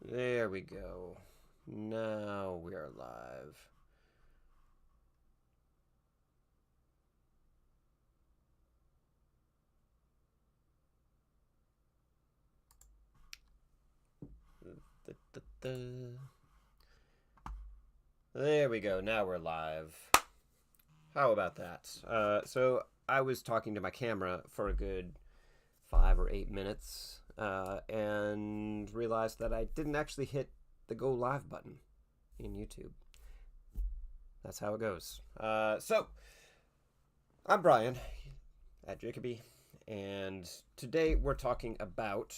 There we go. Now we are live. There we go. Now we're live. How about that? So I was talking to my camera for a good 5 or 8 minutes and realized that I didn't actually hit the go live button in YouTube. That's how it goes. So I'm Brian at Jickoby, and today we're talking about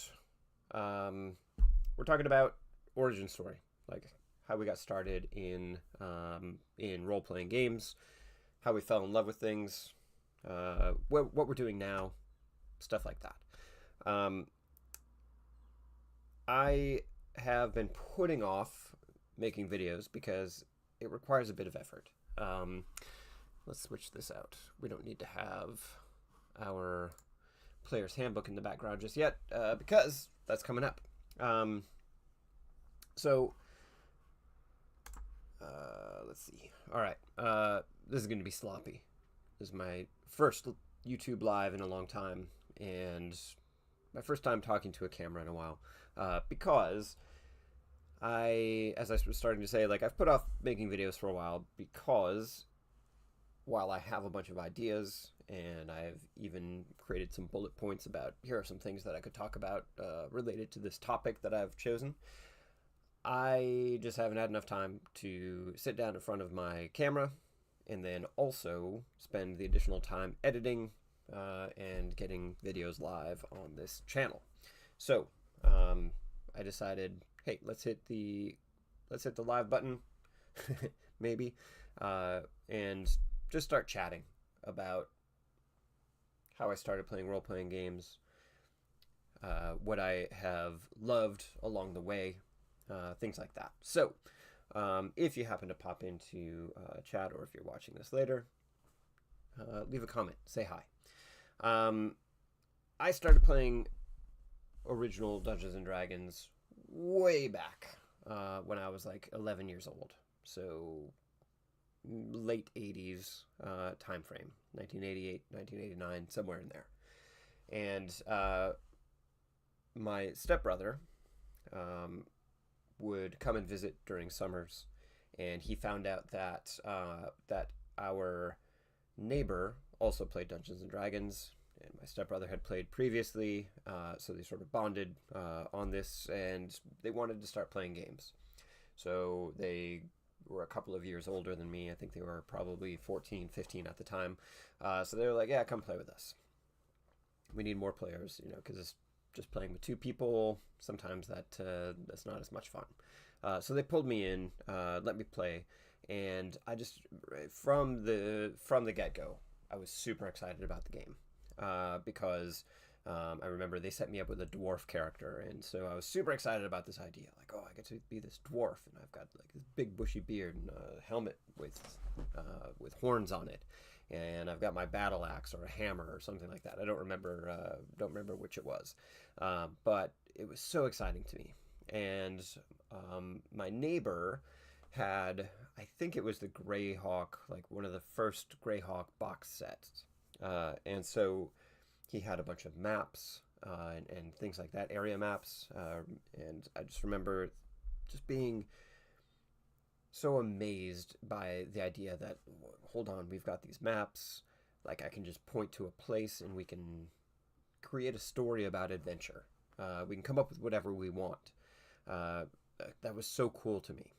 origin story, like how we got started in role playing games, how we fell in love with things, what we're doing now, stuff like that. I have been putting off making videos because it requires a bit of effort. Let's switch this out. We don't need to have our player's handbook in the background just yet because that's coming up. So let's see. All right. This is going to be sloppy. This is my first YouTube live in a long time, and my first time talking to a camera in a while, because as I was starting to say, like, I've put off making videos for a while because while I have a bunch of ideas and I've even created some bullet points about here are some things that I could talk about related to this topic that I've chosen, I just haven't had enough time to sit down in front of my camera and then also spend the additional time editing and getting videos live on this channel. So I decided, hey, let's hit the live button, maybe, and just start chatting about how I started playing role-playing games, what I have loved along the way, things like that. So if you happen to pop into chat, or if you're watching this later, leave a comment, say hi. I started playing original Dungeons and Dragons way back when I was like 11 years old. So late 80s time frame, 1988, 1989, somewhere in there. And my stepbrother would come and visit during summers, and he found out that that our neighbor also played Dungeons and Dragons, and my stepbrother had played previously, so they sort of bonded on this, and they wanted to start playing games. So they were a couple of years older than me. I think they were probably 14, 15 at the time. So they were like, yeah, come play with us. We need more players, because just playing with two people, sometimes that's not as much fun. So they pulled me in, let me play, and I just, from the get-go, I was super excited about the game, because I remember they set me up with a dwarf character, and so I was super excited about this idea. Like, oh, I get to be this dwarf, and I've got like this big bushy beard and a helmet with horns on it, and I've got my battle axe or a hammer or something like that. I don't remember which it was, but it was so exciting to me. And my neighbor had, I think it was the Greyhawk, like one of the first Greyhawk box sets, and so he had a bunch of maps and things like that, area maps, and I just remember just being so amazed by the idea that, hold on, we've got these maps, like I can just point to a place and we can create a story about adventure. We can come up with whatever we want. That was so cool to me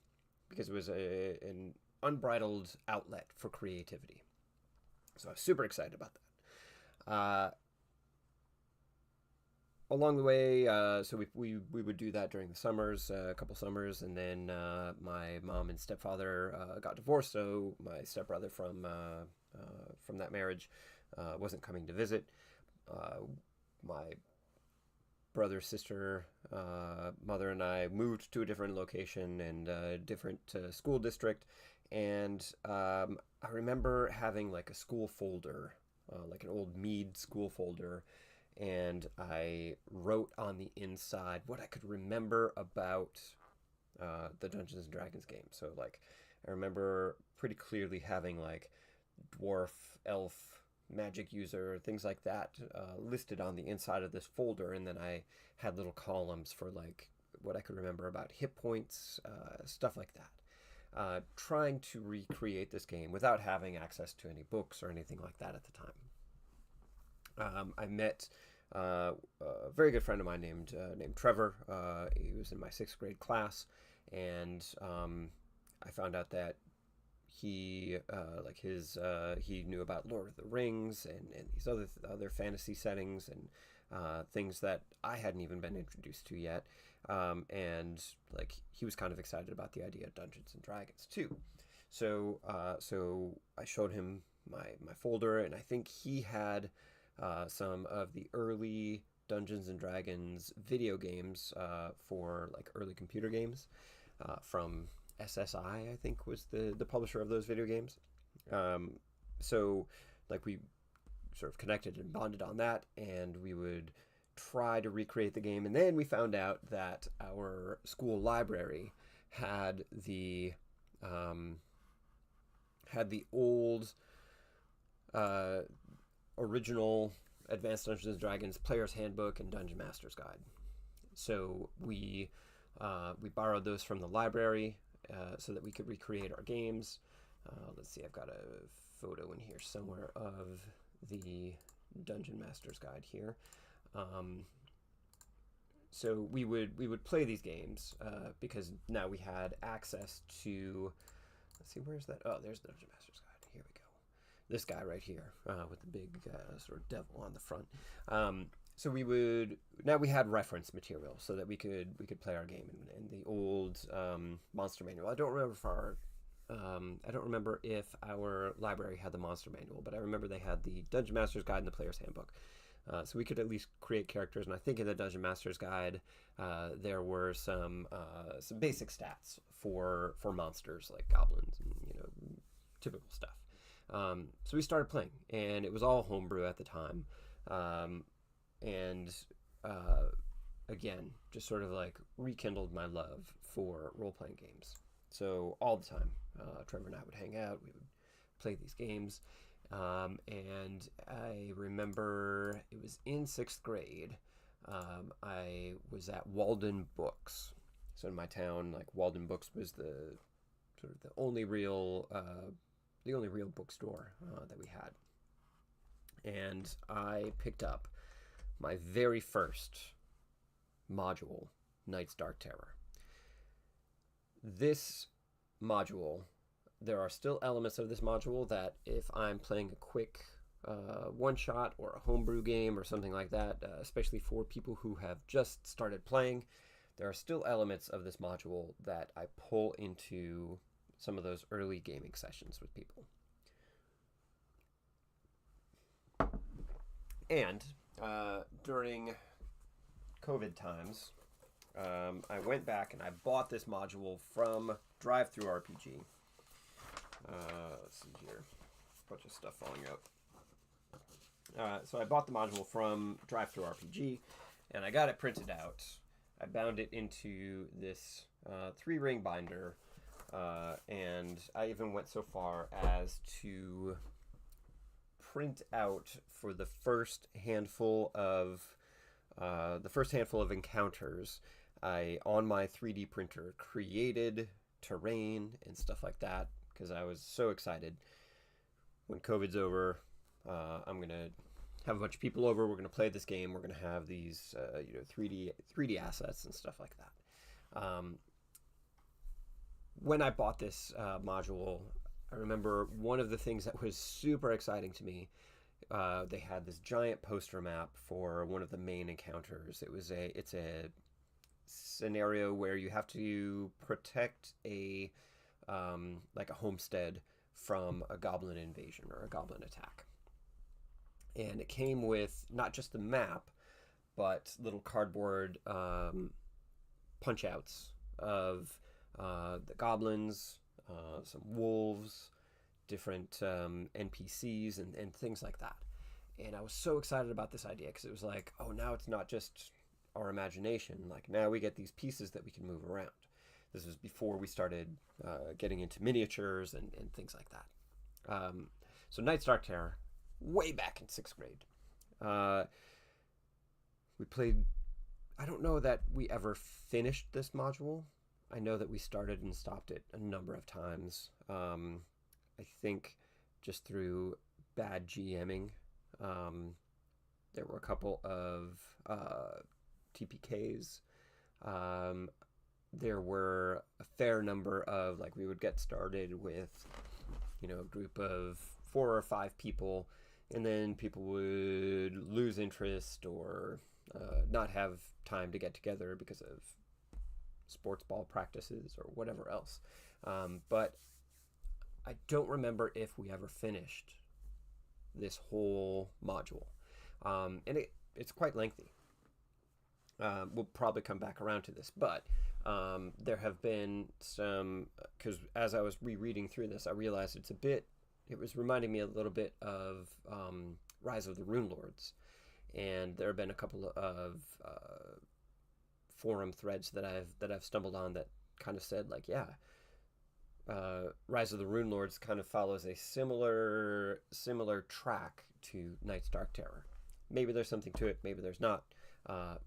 because it was an unbridled outlet for creativity. So I was super excited about that. Along the way, so we would do that during the summers, a couple summers, and then my mom and stepfather got divorced, so my stepbrother from that marriage wasn't coming to visit. My brother, sister, mother, and I moved to a different location and a different school district, and I remember having like a school folder, like an old Mead school folder, and I wrote on the inside what I could remember about the Dungeons and Dragons game. So like, I remember pretty clearly having like dwarf, elf, magic user, things like that listed on the inside of this folder, and then I had little columns for like what I could remember about hit points, stuff like that. Trying to recreate this game without having access to any books or anything like that at the time. I met a very good friend of mine named Trevor. He was in my 6th grade class, and I found out that he he knew about Lord of the Rings and these other fantasy settings and things that I hadn't even been introduced to yet. And like he was kind of excited about the idea of Dungeons and Dragons too. So I showed him my folder, and I think he had some of the early Dungeons and Dragons video games for like early computer games from SSI, I think was the publisher of those video games. So like we sort of connected and bonded on that, and we would try to recreate the game. And then we found out that our school library had the old original Advanced Dungeons and Dragons Player's Handbook and Dungeon Master's Guide. So we borrowed those from the library so that we could recreate our games. Let's see, I've got a photo in here somewhere of the Dungeon Master's Guide here. So we would play these games because now we had access to, let's see, where's that? Oh, there's the Dungeon Master's Guide. Here we go. This guy right here with the big sort of devil on the front. So now we had reference material so that we could play our game in the old monster manual. I don't remember if our library had the monster manual, but I remember they had the Dungeon Master's Guide and the Player's Handbook. So we could at least create characters, and I think in the Dungeon Master's Guide there were some basic stats for monsters like goblins and typical stuff. So we started playing, and it was all homebrew at the time, and again, just sort of like rekindled my love for role-playing games. So all the time, Trevor and I would hang out, we would play these games. And I remember it was in 6th grade. I was at Walden Books. So in my town, like Walden Books was the only real bookstore that we had. And I picked up my very first module, Night's Dark Terror. This module, there are still elements of this module that if I'm playing a quick one-shot or a homebrew game or something like that, especially for people who have just started playing, there are still elements of this module that I pull into some of those early gaming sessions with people. And during COVID times, I went back and I bought this module from ttrpgs. Let's see here, a bunch of stuff falling out. So I bought the module from ttrpgs, and I got it printed out. I bound it into this 3-ring binder, and I even went so far as to print out for the first handful of encounters. I, on my 3D printer, created terrain and stuff like that, because I was so excited. When COVID's over, I'm going to have a bunch of people over, we're going to play this game, we're going to have these 3D assets and stuff like that. When I bought this module, I remember one of the things that was super exciting to me, they had this giant poster map for one of the main encounters. It's a scenario where you have to protect a homestead from a goblin invasion or a goblin attack. And it came with not just the map, but little cardboard punch outs of the goblins, some wolves, different NPCs and things like that. And I was so excited about this idea because it was like, oh, now it's not just our imagination. Like now we get these pieces that we can move around. This was before we started getting into miniatures and things like that. So Night's Dark Terror, way back in 6th grade. We played... I don't know that we ever finished this module. I know that we started and stopped it a number of times. I think just through bad GMing. There were a couple of TPKs. There were a fair number of, like, we would get started with, a group of 4 or 5 people, and then people would lose interest or not have time to get together because of sports ball practices or whatever else. But I don't remember if we ever finished this whole module. And it's quite lengthy. We'll probably come back around to this, but there have been some, because as I was rereading through this, I realized it was reminding me a little bit of Rise of the Rune Lords. And there have been a couple of forum threads that I've stumbled on that kind of said, like, yeah, Rise of the Rune Lords kind of follows a similar track to Night's Dark Terror. Maybe there's something to it, maybe there's not.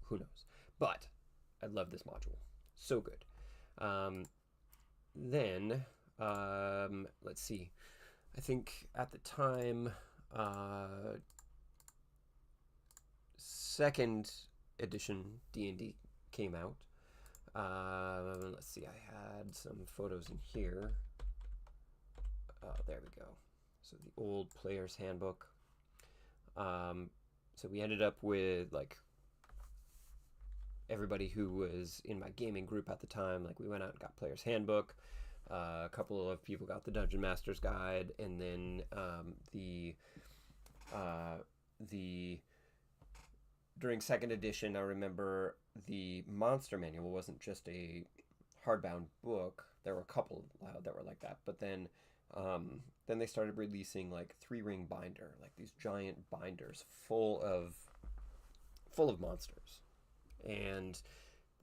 Who knows? But I love this module. So good. Then, let's see. I think at the time, 2nd edition D&D came out. Let's see, I had some photos in here. There we go. So the old player's handbook. So we ended up with, like, everybody who was in my gaming group at the time. Like, we went out and got player's handbook. A couple of people got the Dungeon Master's Guide, and then during 2nd edition, I remember the monster manual wasn't just a hardbound book. There were a couple that were like that, but then they started releasing, like, 3-ring binder, like these giant binders full of monsters, and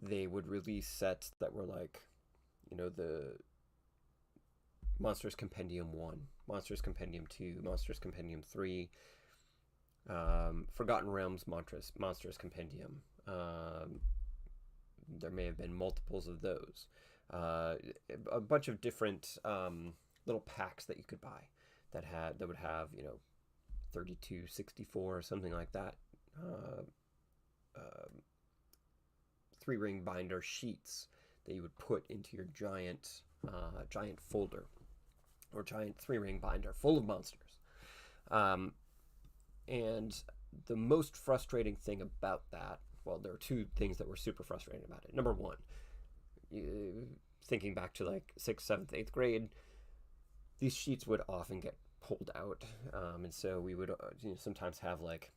they would release sets that were like, the Monsters Compendium 1, Monsters Compendium 2, Monsters Compendium 3, Forgotten Realms Monsters Compendium. There may have been multiples of those. A bunch of different little packs that you could buy that would have 32, 64, or something like that. 3-ring binder sheets that you would put into your giant folder, or giant 3-ring binder full of monsters. And the most frustrating thing about that, well, there are 2 things that were super frustrating about it. Number 1, thinking back to, like, 6th, 7th, 8th grade, these sheets would often get pulled out, and so we would sometimes have, like,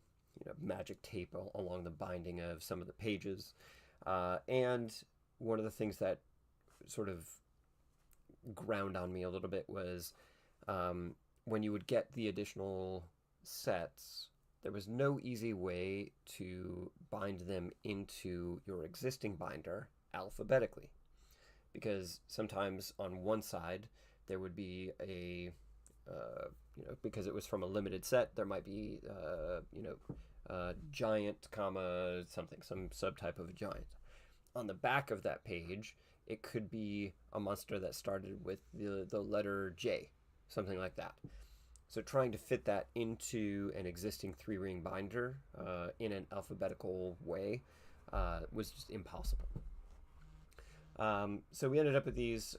magic tape along the binding of some of the pages. And one of the things that sort of ground on me a little bit was when you would get the additional sets, there was no easy way to bind them into your existing binder alphabetically, because sometimes on one side there would be a because it was from a limited set, there might be giant comma something, some subtype of a giant. On the back of that page, it could be a monster that started with the letter J, something like that. So trying to fit that into an existing 3-ring binder in an alphabetical way was just impossible. So we ended up with these.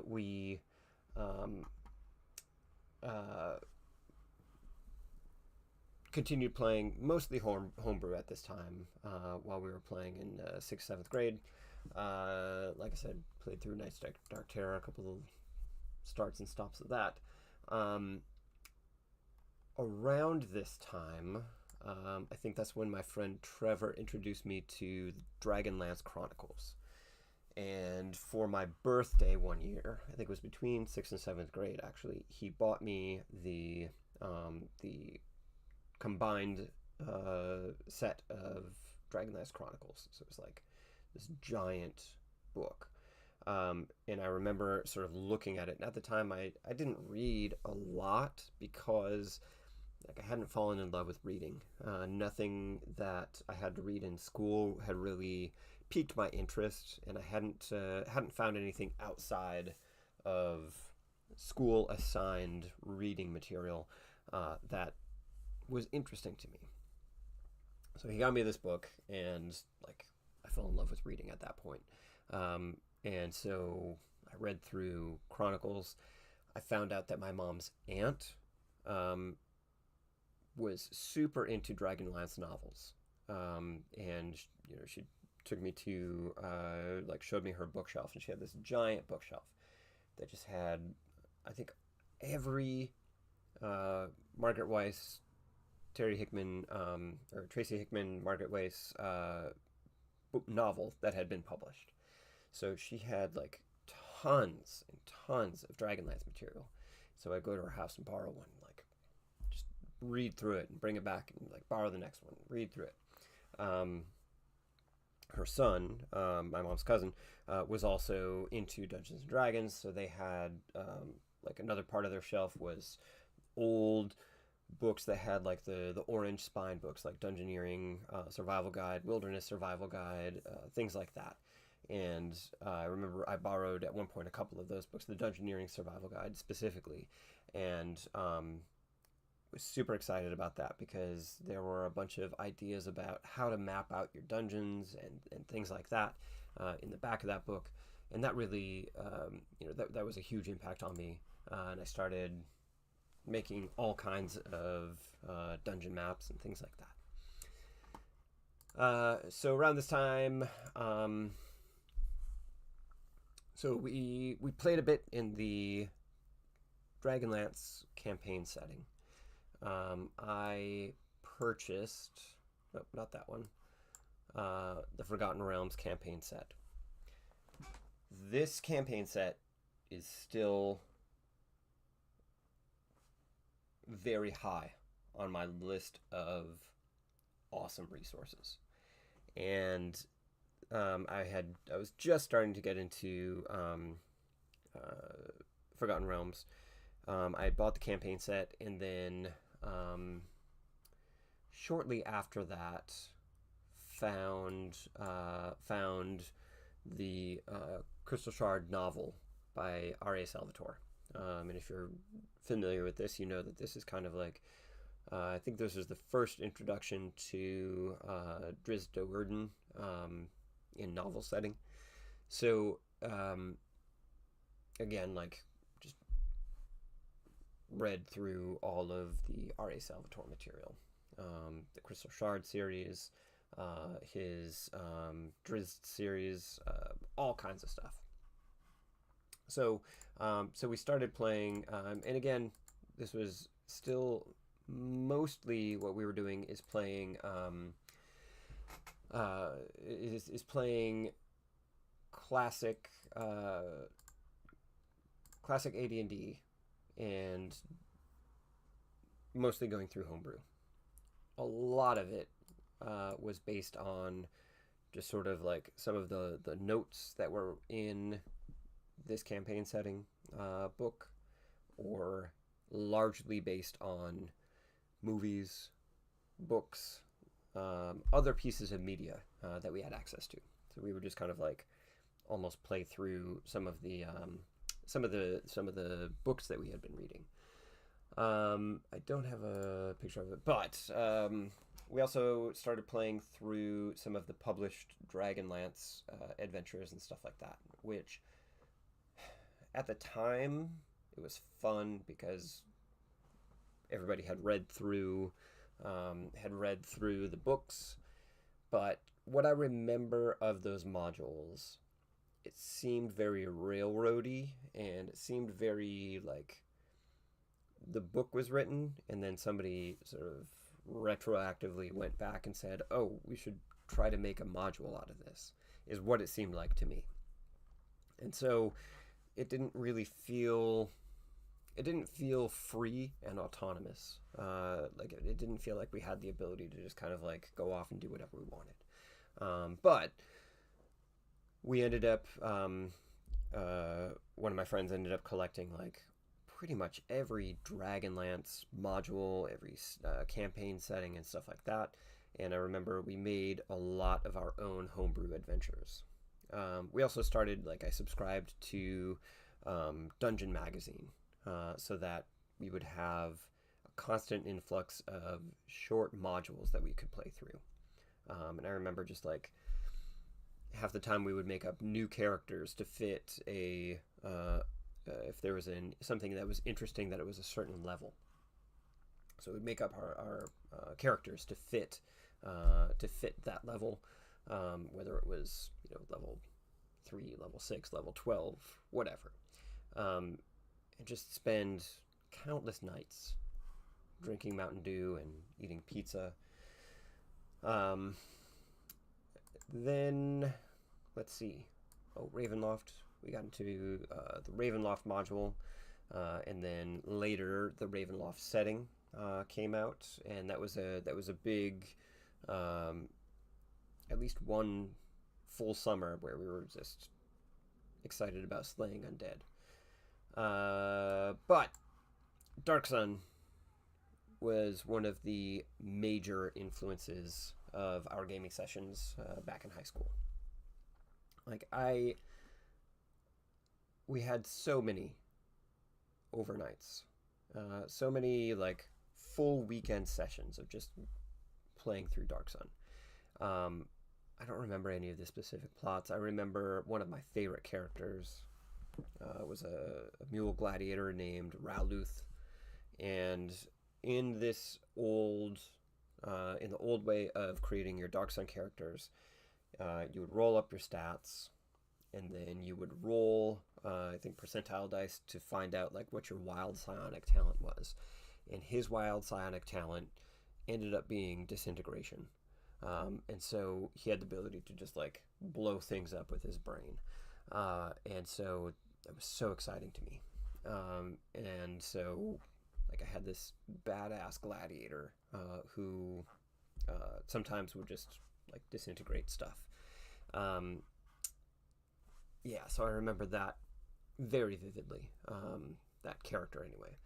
We continued playing mostly homebrew at this time while we were playing in 6th, 7th grade. Like I said, played through Night's Dark Terror, a couple of starts and stops of that. Around this time, I think that's when my friend Trevor introduced me to Dragonlance Chronicles. And for my birthday one year, I think it was between 6th and 7th grade, actually, he bought me the combined set of Dragonlance Chronicles. So it was like this giant book. And I remember sort of looking at it. And at the time, I didn't read a lot because like I hadn't fallen in love with reading. Nothing that I had to read in school had really piqued my interest, and I hadn't found anything outside of school assigned reading material that was interesting to me. So he got me this book, and like I fell in love with reading at that point. And so I read through Chronicles. I found out that my mom's aunt was super into Dragonlance novels, and she took me to like showed me her bookshelf, and she had this giant bookshelf that just had, I think, every Margaret Weiss, Terry Hickman, or Tracy Hickman, Margaret Weiss novel that had been published. So she had like tons and tons of Dragonlance material. So I'd go to her house and borrow one, like just read through it and bring it back and like borrow the next one, read through it. Her son, my mom's cousin, was also into Dungeons and Dragons, so they had like another part of their shelf was old books that had like the orange spine books, like Dungeoneering, Survival Guide, Wilderness Survival Guide, things like that. And I remember I borrowed at one point a couple of those books, the Dungeoneering Survival Guide specifically, and was super excited about that because there were a bunch of ideas about how to map out your dungeons and things like that in the back of that book. And that really, that was a huge impact on me. And I started making all kinds of dungeon maps and things like that. So around this time, so we played a bit in the Dragonlance campaign setting. I purchased, nope, not that one, the Forgotten Realms campaign set. This campaign set is still very high on my list of awesome resources. And I was just starting to get into Forgotten Realms. I bought the campaign set, and then shortly after that found the Crystal Shard novel by R.A. Salvatore. And if you're familiar with this, you know that this is kind of like, I think this was the first introduction to Drizzt Do'Urden in novel setting. So, again, like, just read through all of the R.A. Salvatore material. The Crystal Shard series, his Drizzt series, all kinds of stuff. So we started playing, and again, this was still mostly what we were doing is playing playing classic AD&D, and mostly going through homebrew. A lot of it was based on just sort of like some of the notes that were in this campaign setting book, or largely based on movies, books, other pieces of media that we had access to. So we would just kind of like almost play through some of the books that we had been reading. I don't have a picture of it, but we also started playing through some of the published Dragonlance adventures and stuff like that, which at the time it was fun because everybody had read through the books. But what I remember of those modules, it seemed very railroady, and it seemed very like the book was written and then somebody sort of retroactively went back and said, oh, we should try to make a module out of this, is what it seemed like to me. And so it didn't feel free and autonomous. Like it didn't feel like we had the ability to just kind of like go off and do whatever we wanted. But we ended up one of my friends ended up collecting like pretty much every Dragonlance module, every campaign setting and stuff like that. And I remember we made a lot of our own homebrew adventures. We also started, like, I subscribed to Dungeon Magazine, so that we would have a constant influx of short modules that we could play through. And I remember just like half the time we would make up new characters to fit if there was something that was interesting that it was a certain level. So we'd make up our characters to fit that level, whether it was level 3, level 6, level 12, whatever, and just spend countless nights drinking Mountain Dew and eating pizza. Then let's see. Ravenloft. We got into the Ravenloft module, and then later the Ravenloft setting came out, and that was a big, at least one full summer where we were just excited about slaying undead. But Dark Sun was one of the major influences of our gaming sessions back in high school. Like, we had so many overnights, so many like full weekend sessions of just playing through Dark Sun. I don't remember any of the specific plots. I remember one of my favorite characters was a mule gladiator named Raluth, and in this in the old way of creating your Dark Sun characters, you would roll up your stats, and then you would roll, I think, percentile dice to find out like what your wild psionic talent was. And his wild psionic talent ended up being disintegration. And so he had the ability to just like blow things up with his brain. And so that was so exciting to me. And so like I had this badass gladiator who sometimes would just like disintegrate stuff. Yeah, so I remember that very vividly, that character anyway.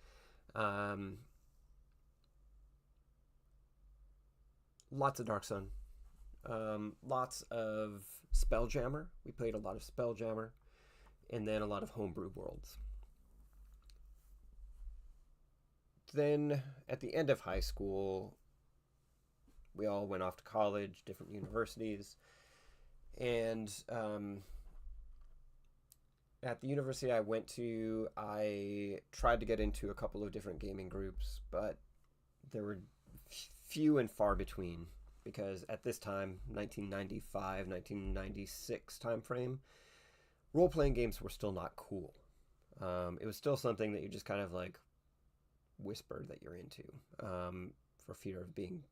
Lots of Dark Sun. Lots of Spelljammer. We played a lot of Spelljammer. And then a lot of homebrew worlds. Then, at the end of high school, we all went off to college, different universities. And at the university I went to, I tried to get into a couple of different gaming groups, but there were few and far between, because at this time, 1995, 1996 timeframe, role-playing games were still not cool. It was still something that you just kind of like whispered that you're into, for fear of being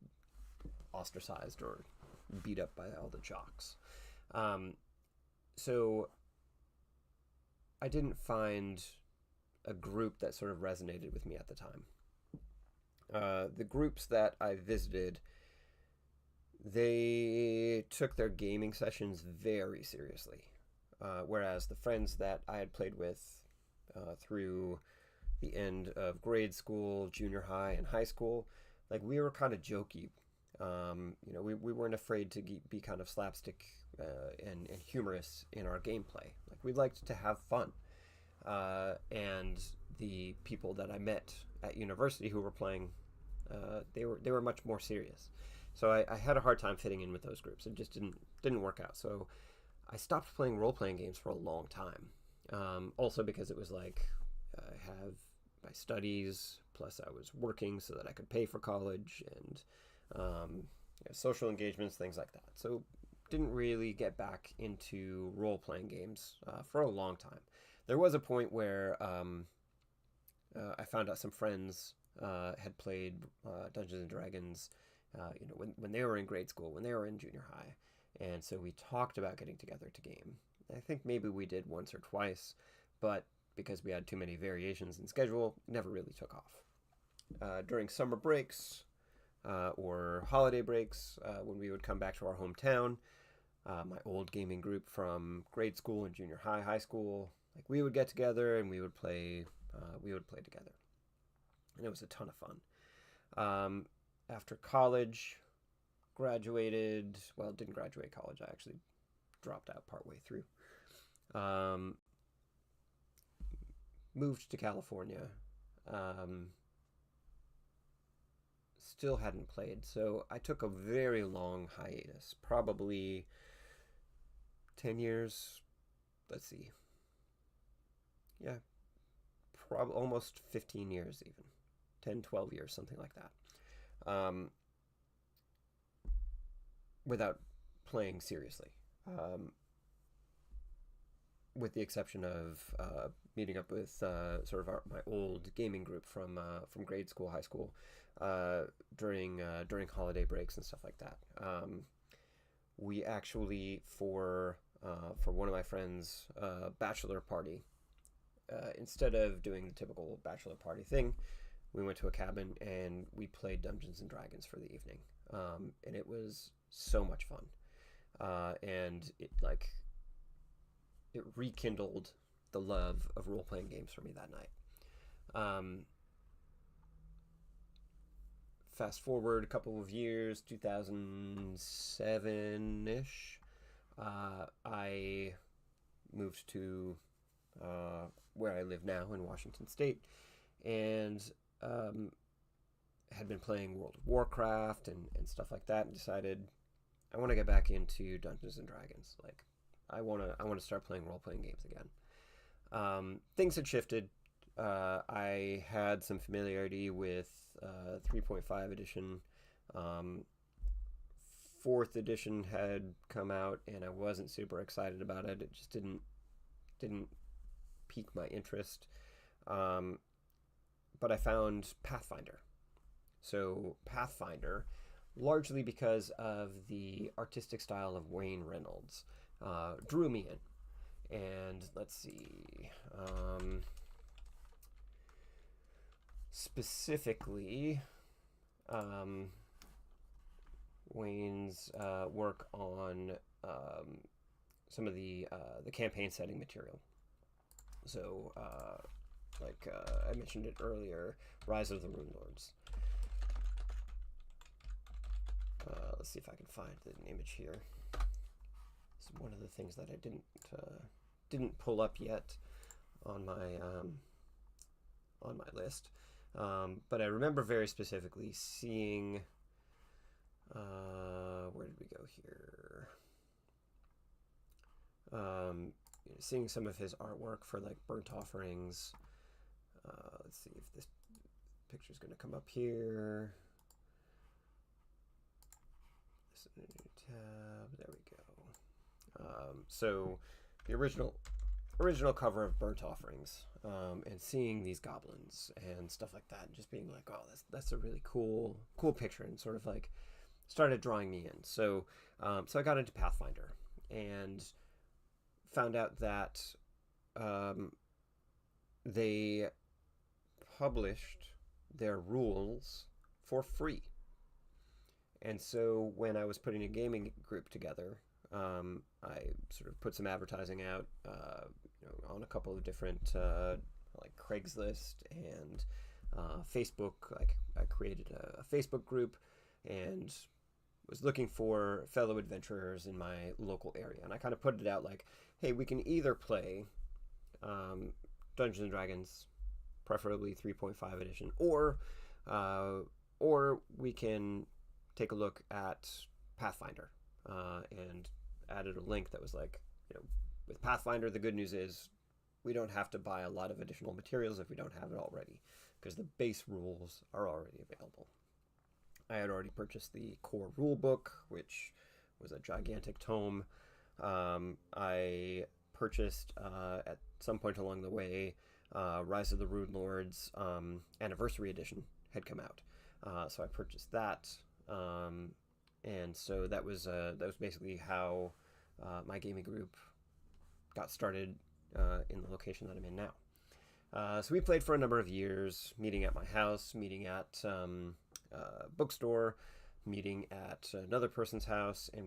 ostracized or beat up by all the jocks. So I didn't find a group that sort of resonated with me at the time. The groups that I visited, they took their gaming sessions very seriously. Whereas the friends that I had played with through the end of grade school, junior high, and high school, like, we were kind of jokey. We weren't afraid to be kind of slapstick and humorous in our gameplay. Like, we liked to have fun. And the people that I met at university who were playing, they were much more serious. So I had a hard time fitting in with those groups. It just didn't work out. So I stopped playing role-playing games for a long time. Also because it was like, I have my studies, plus I was working so that I could pay for college, and social engagements, things like that. So didn't really get back into role-playing games for a long time. There was a point where I found out some friends had played Dungeons and Dragons, when they were in grade school, when they were in junior high, and so we talked about getting together to game. I think maybe we did once or twice, but because we had too many variations in schedule, never really took off. During summer breaks or holiday breaks, when we would come back to our hometown, my old gaming group from grade school and junior high school. Like we would get together and we would play together, and it was a ton of fun. After college, graduated. Well, didn't graduate college. I actually dropped out partway through. Moved to California. Still hadn't played, so I took a very long hiatus, probably 10 years. Let's see. Yeah, probably almost 15 years even. 10, 12 years, something like that. Without playing seriously. With the exception of meeting up with sort of my old gaming group from grade school, high school, during holiday breaks and stuff like that. We actually, for one of my friends' bachelor party, instead of doing the typical bachelor party thing, we went to a cabin and we played Dungeons and Dragons for the evening, and it was so much fun, and it rekindled the love of role-playing games for me that night. Fast forward a couple of years, 2007-ish, I moved to where I live now in Washington State, and had been playing World of Warcraft and stuff like that, and decided I want to get back into Dungeons and Dragons. Like, I want to start playing role-playing games again. Things had shifted. I had some familiarity with 3.5 edition. 4th edition had come out, and I wasn't super excited about it. It just didn't pique my interest. But I found Pathfinder. So Pathfinder, largely because of the artistic style of Wayne Reynolds, drew me in. And let's see, specifically Wayne's work on some of the campaign setting material. So, I mentioned it earlier, Rise of the Rune Lords. Let's see if I can find an image here. It's one of the things that I didn't pull up yet on my list, but I remember very specifically seeing. Where did we go here? Seeing some of his artwork for like Burnt Offerings. Let's see if this picture is going to come up here. This is a new tab. There we go. So the original cover of Burnt Offerings, and seeing these goblins and stuff like that, and just being like, oh, that's a really cool picture, and sort of like started drawing me in. So I got into Pathfinder and found out that they published their rules for free. And so when I was putting a gaming group together, I sort of put some advertising out on a couple of different like Craigslist and Facebook. Like, I created a Facebook group and was looking for fellow adventurers in my local area, and I kind of put it out like, hey, we can either play Dungeons and Dragons, preferably 3.5 edition, or we can take a look at Pathfinder, and added a link that was like, with Pathfinder, the good news is we don't have to buy a lot of additional materials if we don't have it already, because the base rules are already available. I had already purchased the core rule book, which was a gigantic tome. I purchased at some point along the way Rise of the Rune Lords Anniversary Edition had come out, so I purchased that, and so that was basically how my gaming group got started in the location that I'm in now. So we played for a number of years, meeting at my house, meeting at bookstore, meeting at another person's house, and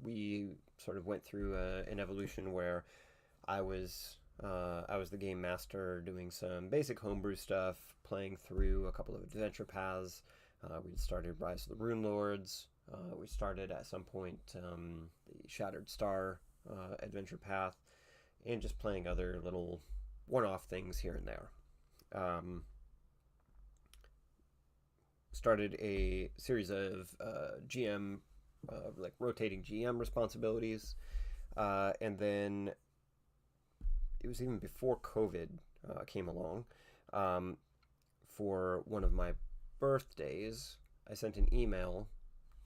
we sort of went through an evolution where I was the game master doing some basic homebrew stuff, playing through a couple of adventure paths. We started Rise of the Rune Lords. We started at some point the Shattered Star adventure path, and just playing other little one-off things here and there. Started a series of GM, like rotating GM responsibilities, and then it was even before COVID came along. For one of my birthdays, I sent an email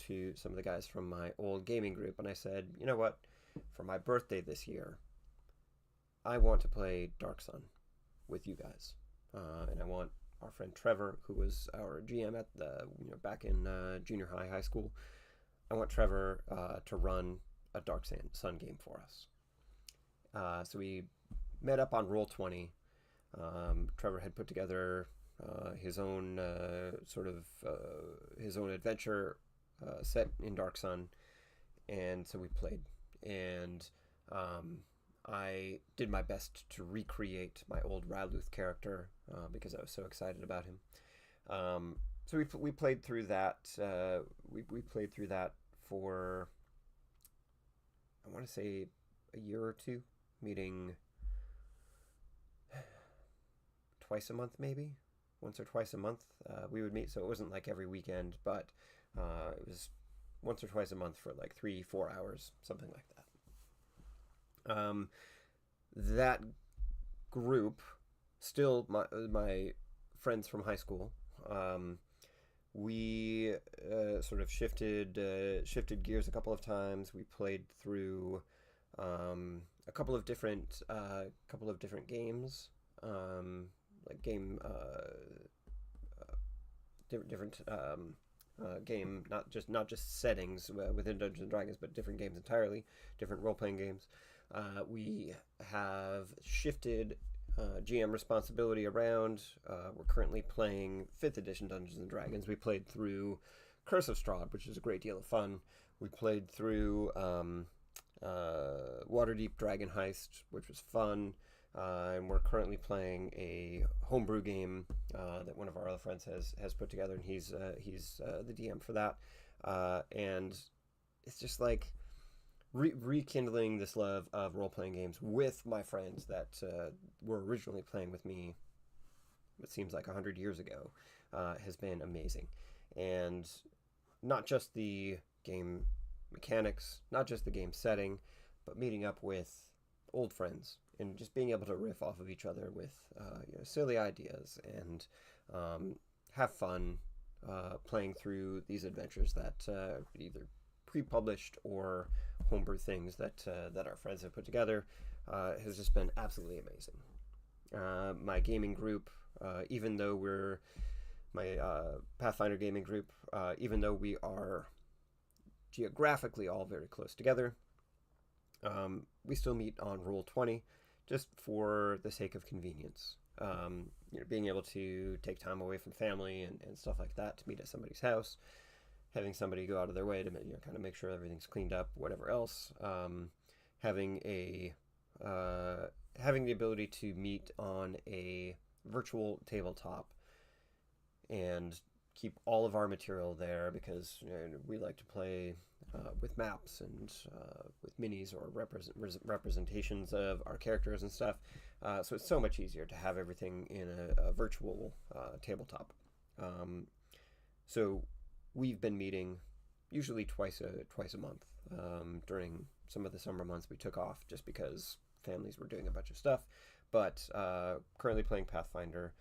to some of the guys from my old gaming group, and I said, you know what, for my birthday this year, I want to play Dark Sun with you guys, and I want our friend Trevor, who was our GM at back in junior high school. I want Trevor to run a Dark Sun game for us. So we met up on Roll20. Trevor had put together his own his own adventure set in Dark Sun, and so we played. And I did my best to recreate my old Raluth character because I was so excited about him. So we played through that. We played through that for, I want to say, a year or two, meeting twice a month, maybe once or twice a month. We would meet, so it wasn't like every weekend, but it was once or twice a month for like 3-4 hours, something like that. That group, still my friends from high school. We sort of shifted gears a couple of times. We played through a couple of different games, like different game, not just settings within Dungeons and Dragons, but different games entirely, different role-playing games. We have shifted GM responsibility around. We're currently playing 5th edition Dungeons and Dragons. We played through Curse of Strahd, which is a great deal of fun. We played through Waterdeep Dragon Heist, which was fun. And we're currently playing a homebrew game that one of our other friends has put together, and he's the DM for that. And it's just like rekindling this love of role-playing games with my friends that were originally playing with me, it seems like 100 years ago, has been amazing. And not just the game mechanics, not just the game setting, but meeting up with old friends and just being able to riff off of each other with silly ideas and have fun playing through these adventures that either pre-published or homebrew things that our friends have put together has just been absolutely amazing. My gaming group, even though we're my Pathfinder gaming group, even though we are geographically all very close together, we still meet on Roll20 just for the sake of convenience. Being able to take time away from family and stuff like that to meet at somebody's house, having somebody go out of their way to kind of make sure everything's cleaned up, whatever else. Having the ability to meet on a virtual tabletop and keep all of our material there, because we like to play with maps and with minis or representations of our characters and stuff. So it's so much easier to have everything in a virtual tabletop. So we've been meeting usually twice a month. During some of the summer months we took off just because families were doing a bunch of stuff. But currently playing Pathfinder.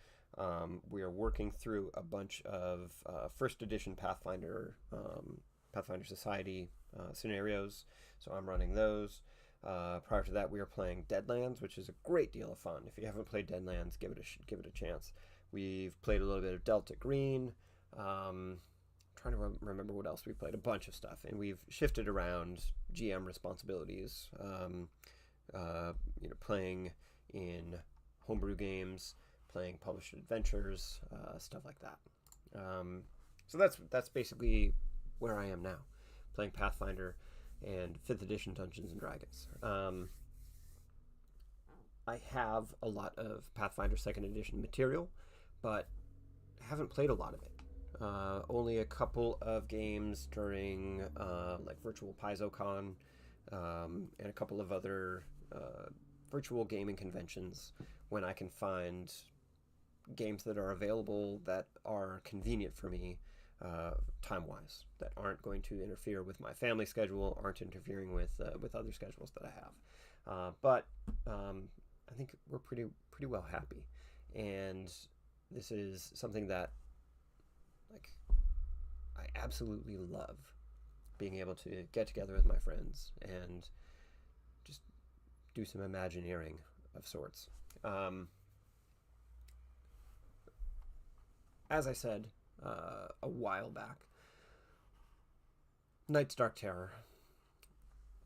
We are working through a bunch of first edition Pathfinder Society scenarios, so I'm running those. Prior to that, we are playing Deadlands, which is a great deal of fun. If you haven't played Deadlands, give it a chance. We've played a little bit of Delta Green. Trying to remember what else we played. A bunch of stuff, and we've shifted around GM responsibilities. Playing in homebrew games, playing published adventures, stuff like that. So that's basically where I am now, playing Pathfinder and 5th edition Dungeons and Dragons. I have a lot of Pathfinder 2nd edition material, but haven't played a lot of it. Only a couple of games during like Virtual PaizoCon, and a couple of other virtual gaming conventions when I can find games that are available that are convenient for me time-wise, that aren't going to interfere with my family schedule, aren't interfering with other schedules that I have. But I think we're pretty well happy, and this is something that, like, I absolutely love, being able to get together with my friends and just do some Imagineering of sorts. As I said a while back, Night's Dark Terror,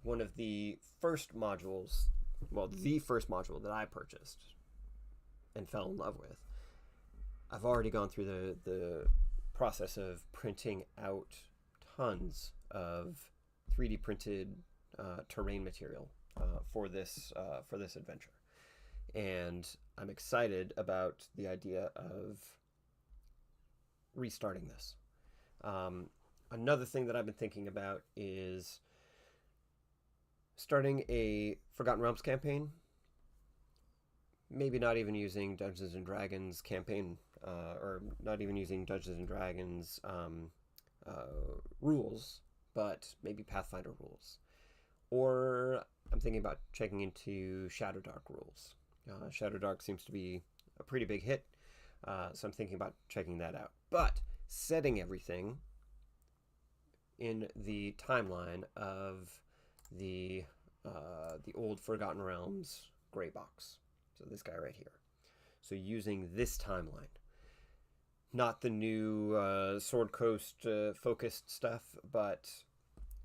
one of the first modules, well, the first module that I purchased and fell in love with. I've already gone through the process of printing out tons of 3D printed terrain material for this adventure, and I'm excited about the idea of restarting this. Another thing that I've been thinking about is starting a Forgotten Realms campaign. Maybe not even using Dungeons and Dragons campaign, or not even using Dungeons and Dragons rules, but maybe Pathfinder rules. Or I'm thinking about checking into Shadowdark rules. Shadowdark seems to be a pretty big hit, so I'm thinking about checking that out. But setting everything in the timeline of the old Forgotten Realms gray box. So this guy right here. So using this timeline, not the new Sword Coast focused stuff, but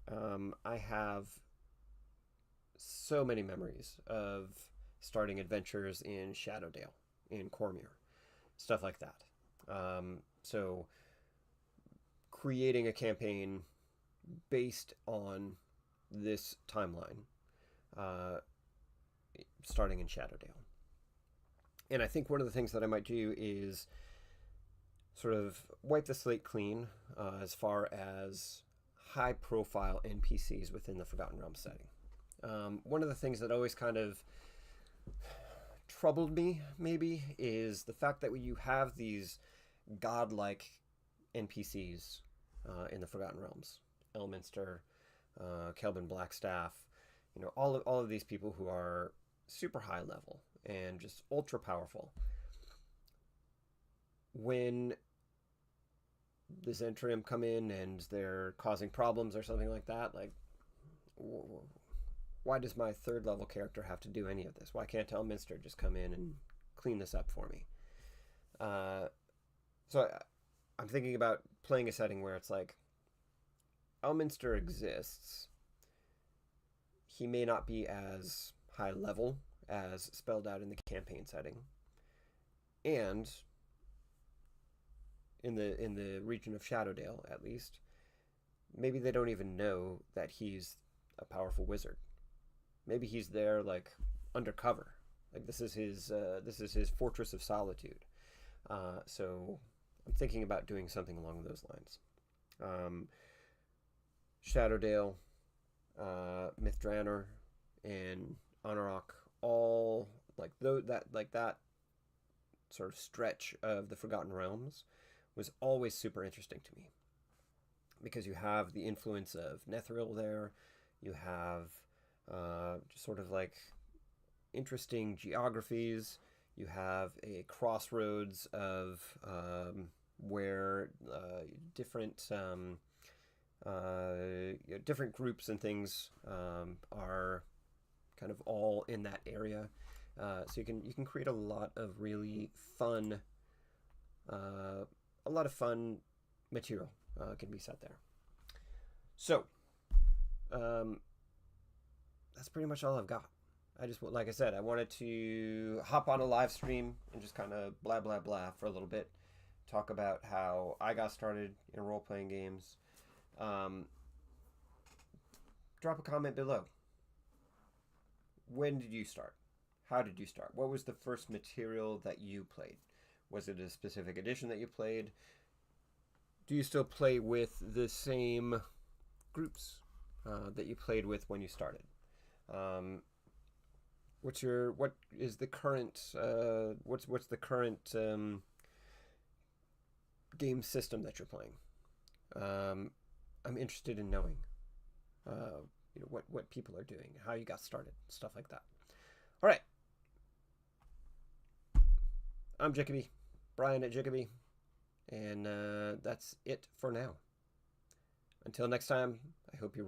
I have so many memories of starting adventures in Shadowdale, in Cormyr, stuff like that. So creating a campaign based on this timeline, starting in Shadowdale. And I think one of the things that I might do is sort of wipe the slate clean as far as high-profile NPCs within the Forgotten Realms setting. One of the things that always kind of troubled me, maybe, is the fact that you have these godlike NPCs in the Forgotten Realms. Elminster, Kelvin Blackstaff, all of these people who are super high level and just ultra powerful. When the Zentrim come in and they're causing problems or something like that, like, why does my third level character have to do any of this? Why can't Elminster just come in and clean this up for me? So I'm thinking about playing a setting where it's like, Elminster exists. He may not be as high level as spelled out in the campaign setting, and in the region of Shadowdale, at least, maybe they don't even know that he's a powerful wizard. Maybe he's there, like, undercover. Like, this is his fortress of solitude. So I'm thinking about doing something along those lines. Shadowdale, Mithranor, and Anarok, all that sort of stretch of the Forgotten Realms was always super interesting to me, because you have the influence of Netheril there, you have just sort of like interesting geographies, you have a crossroads of where different groups and things are kind of all in that area. So you can create a lot of really fun, material can be set there. So that's pretty much all I've got. Like I said, I wanted to hop on a live stream and just kind of blah blah blah for a little bit, talk about how I got started in role-playing games, Drop a comment below. When did you start? How did you start? What was the first material that you played? Was it a specific edition that you played? Do you still play with the same groups that you played with when you started? What is the current what's the current game system that you're playing? I'm interested in knowing what people are doing, how you got started, stuff like that. All right. I'm Jickoby, Brian at Jickoby, and that's it for now. Until next time, I hope you